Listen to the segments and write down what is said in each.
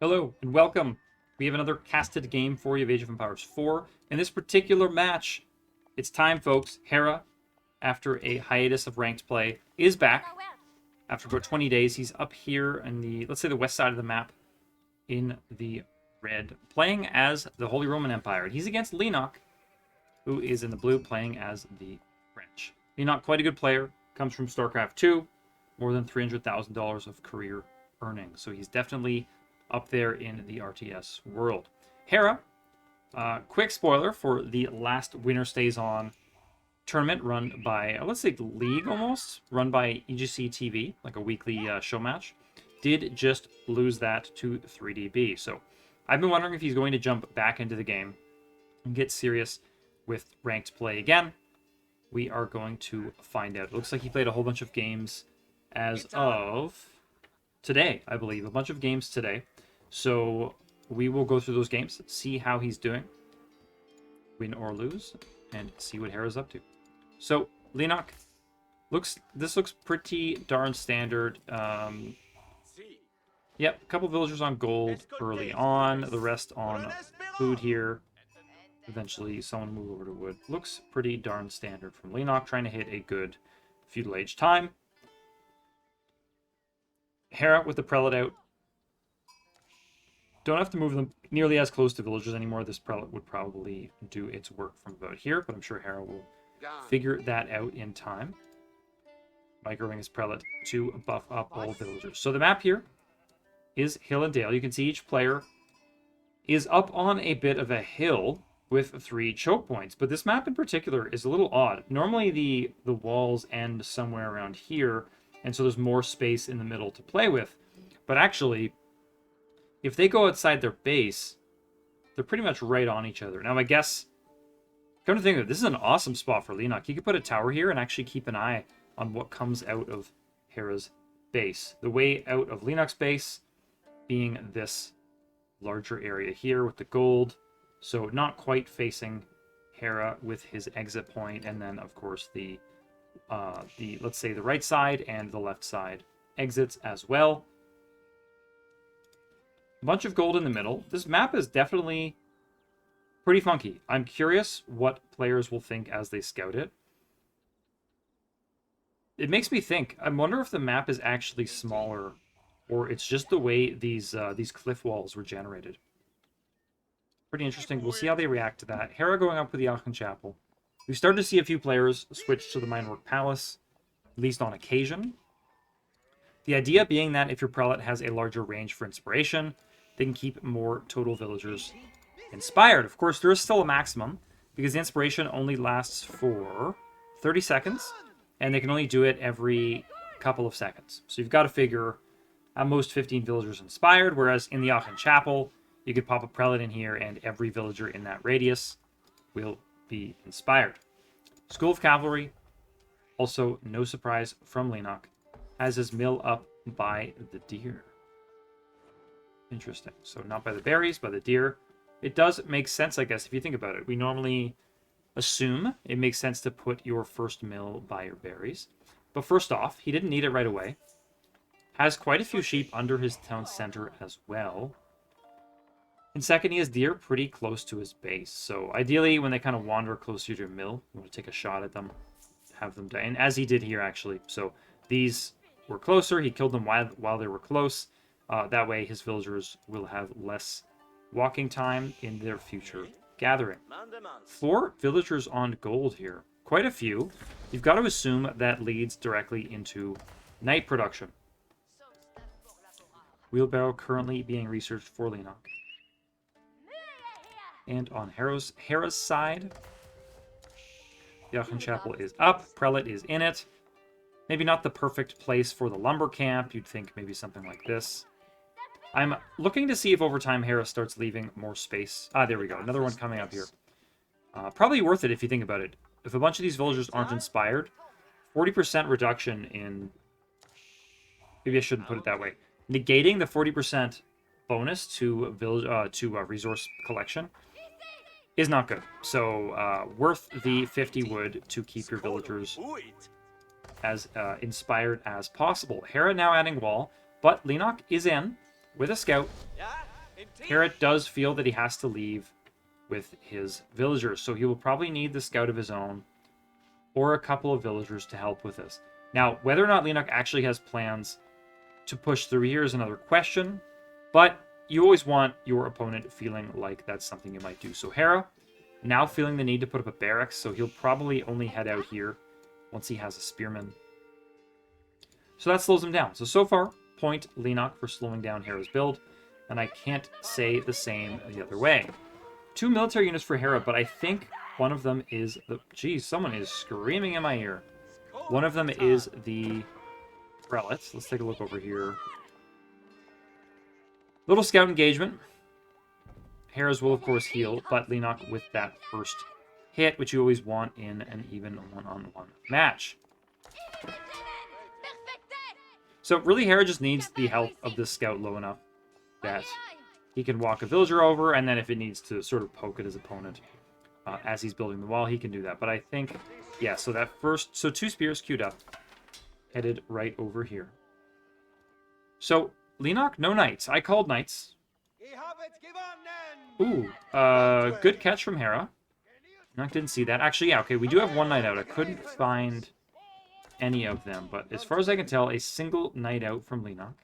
Hello and welcome. We have another casted game for you of Age of Empires 4. In this particular match, it's time, folks. Hera, after a hiatus of ranked play, is back. After about 20 days, he's up here in the, let's say, the west side of the map in the red, playing as the Holy Roman Empire. He's against Leenock, who is in the blue, playing as the French. Leenock, quite a good player, comes from StarCraft 2, more than $300,000 of career earnings. So he's definitely up there in the RTS world. Hera, quick spoiler for the last Winner Stays On tournament run by, let's say league almost, run by EGC TV, like a weekly show match, did just lose that to 3DB. So I've been wondering if he's going to jump back into the game and get serious with ranked play again. We are going to find out. It looks like he played a whole bunch of games as of today, I believe. A bunch of games today. So we will go through those games, see how he's doing, win or lose, and see what Hera's up to. So Leenock, this looks pretty darn standard. Yep, a couple villagers on gold early on, the rest on food here. Eventually someone move over to wood. Looks pretty darn standard from Leenock, trying to hit a good Feudal Age time. Hera with the prelate out. Don't have to move them nearly as close to villagers anymore. This prelate would probably do its work from about here, but I'm sure Hera will figure that out in time. Microwing his prelate to buff up all villagers. So the map here is hill and dale. You can see each player is up on a bit of a hill with 3 choke points, but this map in particular is a little odd. Normally the walls end somewhere around here, and so there's more space in the middle to play with. But actually, if they go outside their base, they're pretty much right on each other. Now, I guess, come to think of it, this is an awesome spot for Leenock. He could put a tower here and actually keep an eye on what comes out of Hera's base. The way out of Leenock's base being this larger area here with the gold. So not quite facing Hera with his exit point. And then, of course, the let's say the right side and the left side exits as well. A bunch of gold in the middle. This map is definitely pretty funky. I'm curious what players will think as they scout it. It makes me think, I wonder if the map is actually smaller or it's just the way these cliff walls were generated. Pretty interesting. We'll see how they react to that. Hera going up with the Aachen Chapel. We've started to see a few players switch to the Minework Palace, at least on occasion. The idea being that if your prelate has a larger range for inspiration, they can keep more total villagers inspired. Of course, there is still a maximum, because the inspiration only lasts for 30 seconds, and they can only do it every couple of seconds. So you've got to figure at most 15 villagers inspired, whereas in the Aachen Chapel, you could pop a prelate in here, and every villager in that radius will be inspired. School of Cavalry, also no surprise from Leenock, has his mill up by the deer. Interesting. So not by the berries, by the deer. It does make sense, I guess, if you think about it. We normally assume it makes sense to put your first mill by your berries. But first off, he didn't need it right away. Has quite a few sheep under his town center as well. And second, he has deer pretty close to his base. So ideally, when they kind of wander closer to your mill, you want to take a shot at them, have them die. And as he did here, actually. So these were closer. He killed them while they were close. That way, his villagers will have less walking time in their future gathering. 4 villagers on gold here. Quite a few. You've got to assume that leads directly into night production. Wheelbarrow currently being researched for Leenock. And on Hera's side, the Aachen Chapel is up. Prelate is in it. Maybe not the perfect place for the lumber camp. You'd think maybe something like this. I'm looking to see if over time Hera starts leaving more space. Ah, there we go. Another one coming up here. Probably worth it if you think about it. If a bunch of these villagers aren't inspired, 40% reduction in... Maybe I shouldn't put it that way. Negating the 40% bonus to resource collection is not good. So worth the 50 wood to keep your villagers as inspired as possible. Hera now adding wall, but Leenock is in with a scout Hera does feel that he has to leave with his villagers, so he will probably need the scout of his own or a couple of villagers to help with this. Now, whether or not Leenock actually has plans to push through here is another question, but you always want your opponent feeling like that's something you might do. So Hera, now feeling the need to put up a barracks, so he'll probably only head out here once he has a spearman. So that slows him down. So far, point Leenock for slowing down Hera's build, and I can't say the same the other way. 2 military units for Hera, but I think one of them is the... Geez, someone is screaming in my ear. One of them is the prelates. Let's take a look over here. Little scout engagement. Hera's will, of course, heal, but Leenock with that first hit, which you always want in an even one-on-one match. So really, Hera just needs the help of this scout low enough that he can walk a villager over, and then if it needs to sort of poke at his opponent as he's building the wall, he can do that. But I think, yeah, so that first... So 2 spears queued up, headed right over here. So, Leenock, no knights. I called knights. Ooh, good catch from Hera. Leenock didn't see that. Actually, yeah, okay, we do have 1 knight out. I couldn't find any of them, but as far as I can tell, a single knight out from Leenock.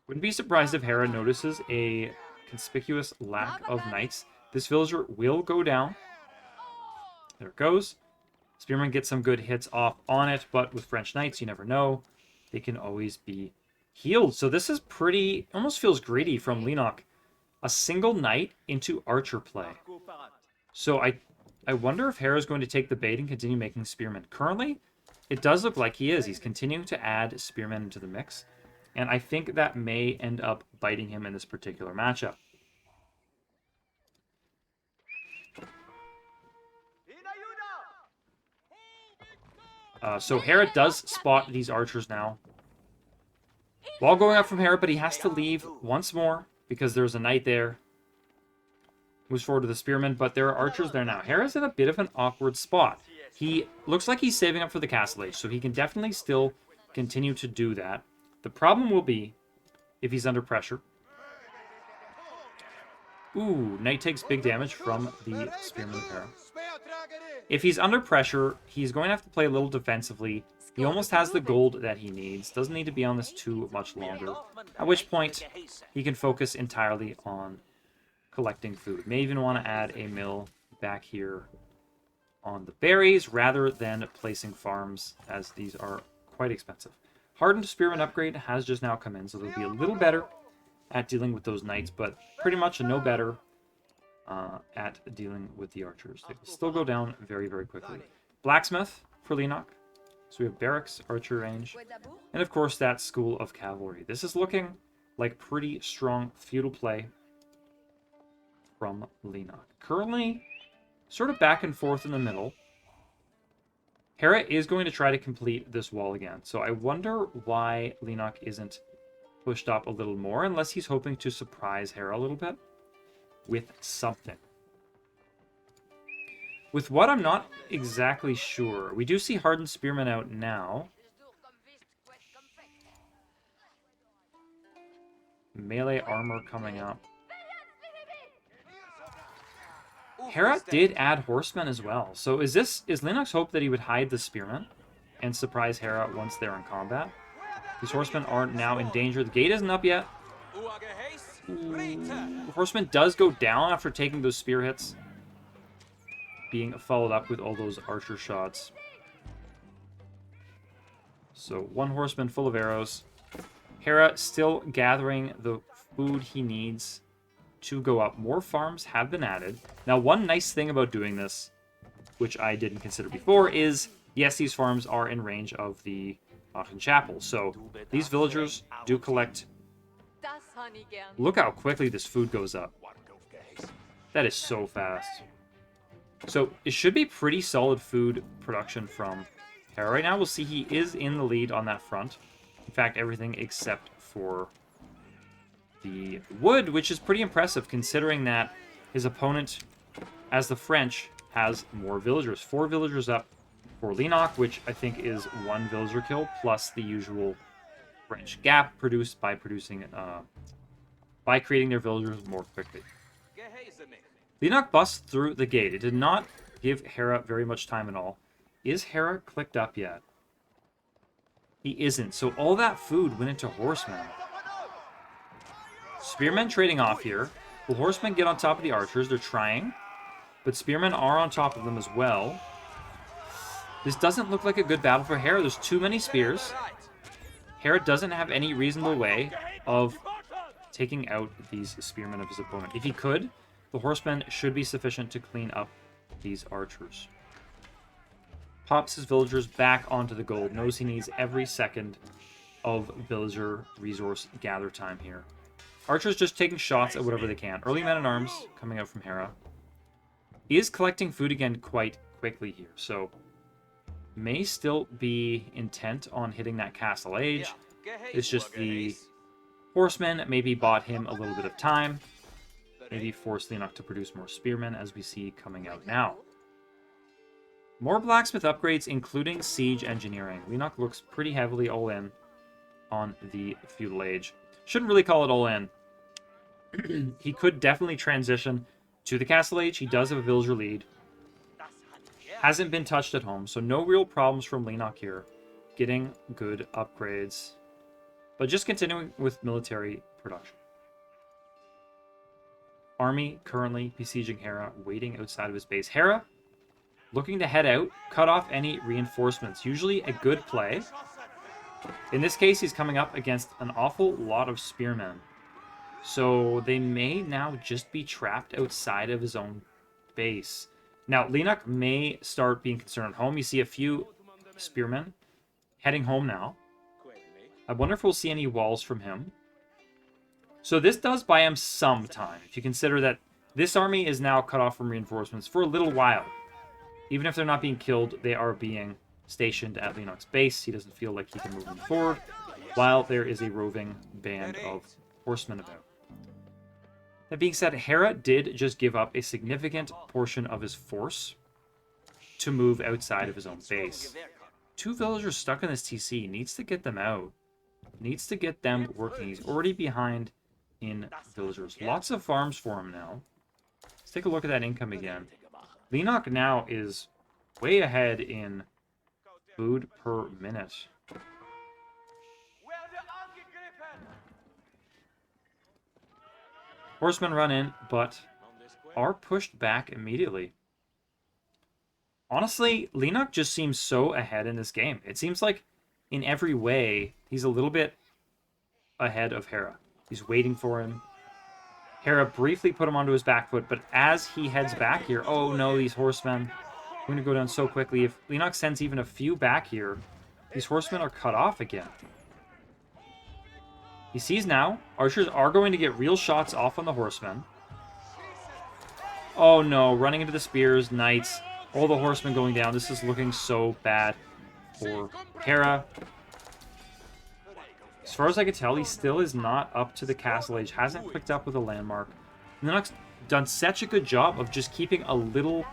Wouldn't be surprised if Hera notices a conspicuous lack of knights. This villager will go down. There it goes. Spearman gets some good hits off on it, but with French knights, you never know. They can always be healed. So this is pretty... Almost feels greedy from Leenock. A single knight into archer play. So I wonder if Hera's going to take the bait and continue making spearmen. Currently, it does look like he is. He's continuing to add spearmen into the mix. And I think that may end up biting him in this particular matchup. So Hera does spot these archers now. Wall going up from Hera, but he has to leave once more because there's a knight there. Moves forward to the spearman, but there are archers there now. Hera's in a bit of an awkward spot. He looks like he's saving up for the castle age, so he can definitely still continue to do that. The problem will be if he's under pressure. Ooh, knight takes big damage from the spearman of Hera. If he's under pressure, he's going to have to play a little defensively. He almost has the gold that he needs. Doesn't need to be on this too much longer. At which point, he can focus entirely on collecting food. May even want to add a mill back here on the berries rather than placing farms, as these are quite expensive. Hardened Spearman upgrade has just now come in, so they'll be a little better at dealing with those knights, but pretty much no better at dealing with the archers. They will still go down very, very quickly. Blacksmith for Leenock. So we have barracks, archer range, and of course that school of cavalry. This is looking like pretty strong feudal play from Leenock. Currently, sort of back and forth in the middle. Hera is going to try to complete this wall again, so I wonder why Leenock isn't pushed up a little more, unless he's hoping to surprise Hera a little bit with something. With what, I'm not exactly sure. We do see Hardened Spearman out now. Melee armor coming up. Hera did add horsemen as well. So is Leenock's hope that he would hide the spearmen and surprise Hera once they're in combat? These horsemen are now in danger. The gate isn't up yet. Ooh. Horseman does go down after taking those spear hits, being followed up with all those archer shots. So 1 horseman full of arrows. Hera still gathering the food he needs to go up. More farms have been added. Now, one nice thing about doing this, which I didn't consider before, is, yes, these farms are in range of the Aachen Chapel. So these villagers do collect. Look how quickly this food goes up. That is so fast. So it should be pretty solid food production from Hera right now. We'll see he is in the lead on that front. In fact, everything except for the wood, which is pretty impressive considering that his opponent, as the French, has more villagers. 4 villagers up for Leenock, which I think is 1 villager kill plus the usual French gap produced by producing by creating their villagers more quickly. Leenock busts through the gate. It did not give Hera very much time at all. Is Hera clicked up yet? He isn't. So all that food went into horsemen. Spearmen trading off here. Will horsemen get on top of the archers? They're trying. But spearmen are on top of them as well. This doesn't look like a good battle for Hera. There's too many spears. Hera doesn't have any reasonable way of taking out these spearmen of his opponent. If he could, the horsemen should be sufficient to clean up these archers. Pops his villagers back onto the gold. Knows he needs every second of villager resource gather time here. Archers just taking shots at whatever they can. Early men-at-arms coming out from Hera. He is collecting food again quite quickly here, so may still be intent on hitting that Castle Age. It's just the horsemen maybe bought him a little bit of time. Maybe forced Leenock to produce more spearmen, as we see coming out now. More blacksmith upgrades, including siege engineering. Leenock looks pretty heavily all in on the Feudal Age. Shouldn't really call it all in. He could definitely transition to the Castle Age. He does have a villager lead. Hasn't been touched at home, so no real problems from Leenock here. Getting good upgrades. But just continuing with military production. Army currently besieging Hera, waiting outside of his base. Hera looking to head out, cut off any reinforcements. Usually a good play. In this case, he's coming up against an awful lot of spearmen. So they may now just be trapped outside of his own base. Now, Leenock may start being concerned at home. You see a few spearmen heading home now. I wonder if we'll see any walls from him. So this does buy him some time, if you consider that this army is now cut off from reinforcements for a little while. Even if they're not being killed, they are being stationed at Leenock's base. He doesn't feel like he can move them forward, while there is a roving band of horsemen about. That being said, Hera did just give up a significant portion of his force to move outside of his own base. 2 villagers stuck in this TC. Needs to get them out. Needs to get them working. He's already behind in villagers. Lots of farms for him now. Let's take a look at that income again. Leenock now is way ahead in food per minute. Horsemen run in, but are pushed back immediately. Honestly, Leenock just seems so ahead in this game. It seems like in every way, he's a little bit ahead of Hera. He's waiting for him. Hera briefly put him onto his back foot, but as he heads back here, oh no, these horsemen are going to go down so quickly. If Leenock sends even a few back here, these horsemen are cut off again. He sees now, archers are going to get real shots off on the horsemen. Oh no, running into the spears, knights, all the horsemen going down. This is looking so bad for Hera. As far as I can tell, he still is not up to the Castle Age, hasn't clicked up with a landmark. Leenock's done such a good job of just keeping a little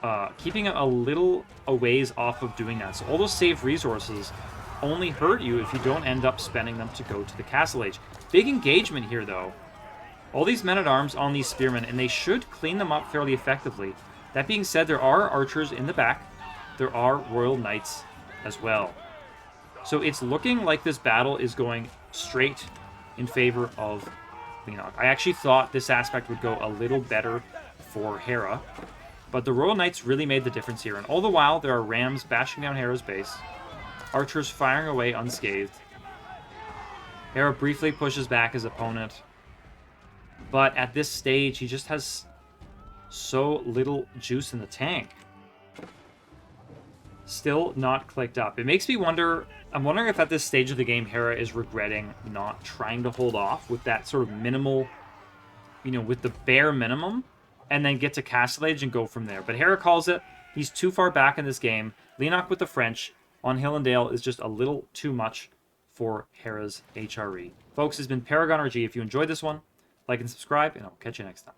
a ways off of doing that. So all those saved resources only hurt you if you don't end up spending them to go to the Castle Age. Big engagement here, though. All these men-at-arms on these spearmen, and they should clean them up fairly effectively. That being said, there are archers in the back. There are royal knights as well. So it's looking like this battle is going straight in favor of Leenock. I actually thought this aspect would go a little better for Hera, but the royal knights really made the difference here. And all the while, there are rams bashing down Hera's base. Archers firing away unscathed. Hera briefly pushes back his opponent. But at this stage, he just has so little juice in the tank. Still not clicked up. It makes me wonder... I'm wondering if at this stage of the game, Hera is regretting not trying to hold off with that sort of minimal... You know, with the bare minimum. And then get to Castle Age and go from there. But Hera calls it. He's too far back in this game. Leenock with the French on Hill and Dale is just a little too much for Hera's HRE. Folks, this has been Paragon RG. If you enjoyed this one, like and subscribe, and I'll catch you next time.